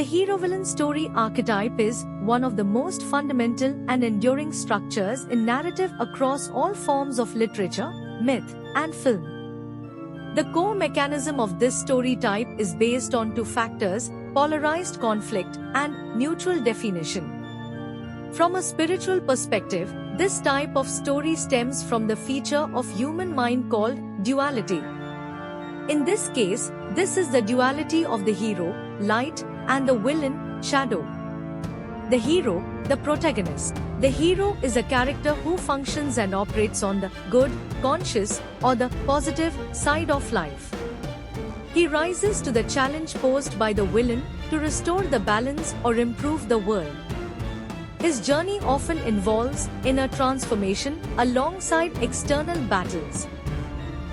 hero-villain story archetype is one of the most fundamental and enduring structures in narrative across all forms of literature, myth, and film. The core mechanism of this story type is based on two factors: polarized conflict and mutual definition. From a spiritual perspective, this type of story stems from the feature of human mind called duality. In this case, this is the duality of the hero, light, and the villain, shadow. The hero, the protagonist. The hero is a character who functions and operates on the good, conscious, or the positive side of life. He rises to the challenge posed by the villain to restore the balance or improve the world. His journey often involves inner transformation alongside external battles.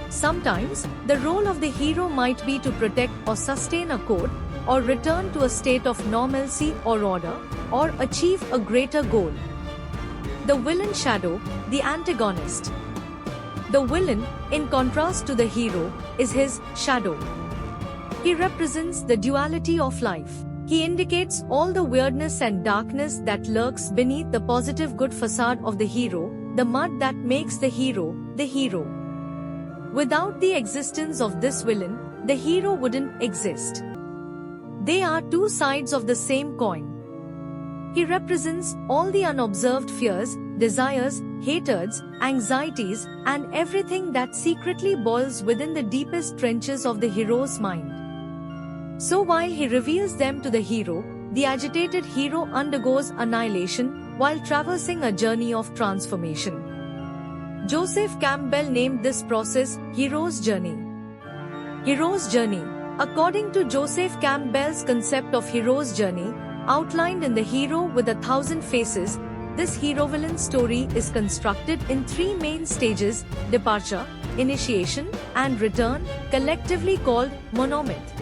Sometimes, the role of the hero might be to protect or sustain a code, or return to a state of normalcy or order, or achieve a greater goal. The villain shadow, the antagonist. The villain, in contrast to the hero, is his shadow. He represents the duality of life. He indicates all the weirdness and darkness that lurks beneath the positive good facade of the hero, the mud that makes the hero, the hero. Without the existence of this villain, the hero wouldn't exist. They are two sides of the same coin. He represents all the unobserved fears, desires, hatreds, anxieties, and everything that secretly boils within the deepest trenches of the hero's mind. So while he reveals them to the hero, the agitated hero undergoes annihilation while traversing a journey of transformation. Joseph Campbell named this process Hero's Journey. Hero's Journey. According to Joseph Campbell's concept of hero's journey, outlined in The Hero with 1,000 Faces, this hero-villain story is constructed in three main stages: departure, initiation, and return, collectively called monomyth.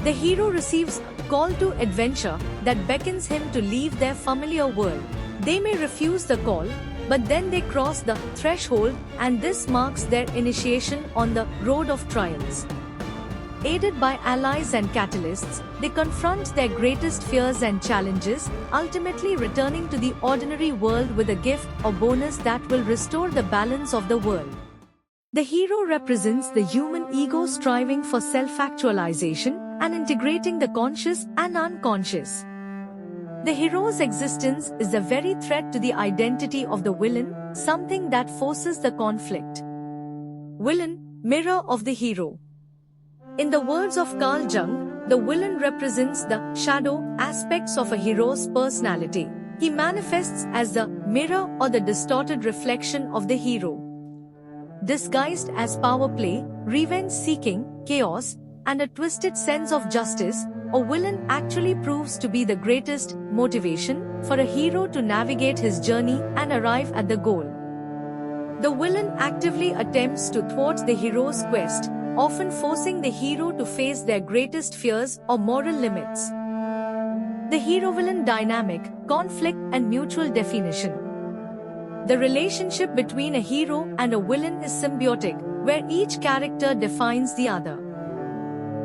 The hero receives a call to adventure that beckons him to leave their familiar world. They may refuse the call, but then they cross the threshold, and this marks their initiation on the road of trials. Aided by allies and catalysts, they confront their greatest fears and challenges, ultimately returning to the ordinary world with a gift or bonus that will restore the balance of the world. The hero represents the human ego striving for self-actualization and integrating the conscious and unconscious. The hero's existence is the very threat to the identity of the villain, something that forces the conflict. Villain, mirror of the hero. In the words of Carl Jung, the villain represents the shadow aspects of a hero's personality. He manifests as the mirror or the distorted reflection of the hero. Disguised as power play, revenge-seeking, chaos, and a twisted sense of justice, a villain actually proves to be the greatest motivation for a hero to navigate his journey and arrive at the goal. The villain actively attempts to thwart the hero's quest, often forcing the hero to face their greatest fears or moral limits. The hero-villain dynamic, conflict, and mutual definition. The relationship between a hero and a villain is symbiotic, where each character defines the other.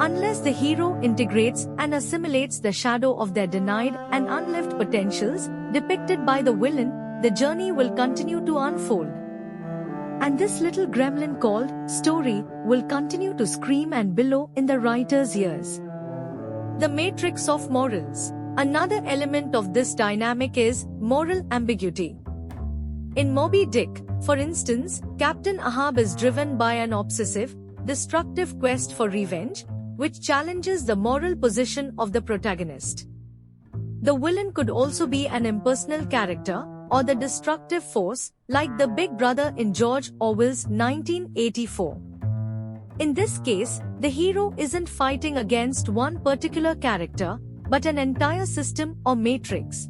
Unless the hero integrates and assimilates the shadow of their denied and unlived potentials, depicted by the villain, the journey will continue to unfold. And this little gremlin called story will continue to scream and bellow in the writer's ears. The matrix of morals. Another element of this dynamic is moral ambiguity. In Moby Dick, for instance, Captain Ahab is driven by an obsessive, destructive quest for revenge, which challenges the moral position of the protagonist. The villain could also be an impersonal character, or the destructive force, like the Big Brother in George Orwell's 1984. In this case, the hero isn't fighting against one particular character, but an entire system or matrix.